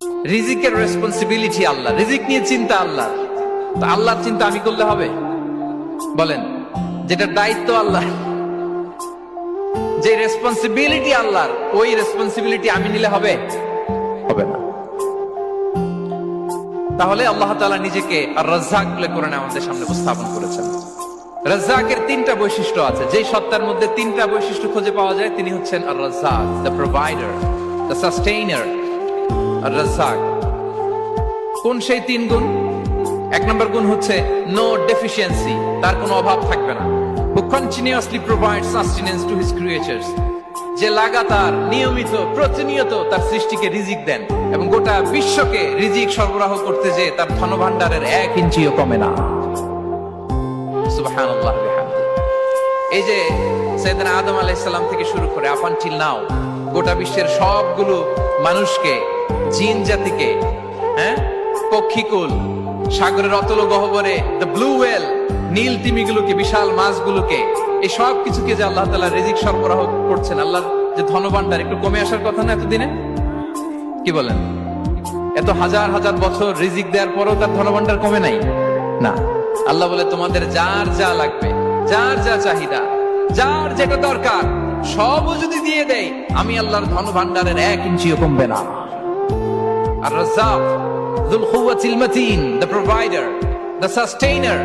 রিজিকের রেসপন্সিবিলিটি আল্লাহ, রিজিক নিয়ে চিন্তা আল্লাহ। তো আল্লাহর চিন্তা আমি করলে হবে? বলেন, যেটার দায়িত্ব আল্লাহ, যে রেসপন্সিবিলিটি আল্লাহর, ওই রেসপন্সিবিলিটি আমি নিলে হবে? হবে না। তাহলে আল্লাহ তাআলা নিজেকে আর রাজ্জাক বলে কোরআনে আমাদের সামনে উপস্থাপন করেছেন। রাজ্জাকের তিনটা বৈশিষ্ট্য আছে, যেই সত্তার মধ্যে তিনটা বৈশিষ্ট্য খুঁজে পাওয়া যায় তিনি হচ্ছেন আর রাজ্জাক, দ্য প্রোভাইডার, দ্য সাস্টেইনার। আর রাজ্জাক কোন সেই তিন গুণ? এক নম্বর গুণ হচ্ছে নো ডেফিসিয়েন্সি, তার কোনো অভাব থাকবে না। who continuously provides sustenance to his creatures, যে লাগাতার নিয়মিত প্রতিনিয়ত তার সৃষ্টিকে রিজিক দেন এবং গোটা বিশ্বকে রিজিক সরবরাহ করতে যে তার ধনভাণ্ডারের 1 ইঞ্চিও কমে না। সুবহানাল্লাহ বিহামদি। এই যে সাইয়েদনা আদম আলাইহিস সালাম থেকে শুরু করে আপ আনটিল নাও গোটা বিশ্বের সবগুলো মানুষকে, জিন জাতিকে, পক্ষীকুল, সাগরের অতল গহ্বরে দ্য ব্লু ওয়েল, নীল তিমিগুলোকে, বিশাল মাছগুলোকে, এই সব কিছুকে যে আল্লাহ তাআলা রিজিক সরবরাহ করছেন, আল্লাহর যে ধনভাণ্ডার একটু কমে আসার কথা না এতদিনে? কি বলেন? এত হাজার হাজার বছর রিজিক দেওয়ার পরেও তার ধনভাণ্ডার কমে নাই? না। আল্লাহ বলে তোমাদের যার যা লাগবে, যার যা চাহিদা, যার যেটা দরকার সবও যদি দিয়ে দেয়, আমি আল্লাহর ধনভাণ্ডারের 1 ইঞ্চিও কমবে না। আর Razzak, যুল কুওয়াতিল মাতিন, the provider, the sustainer,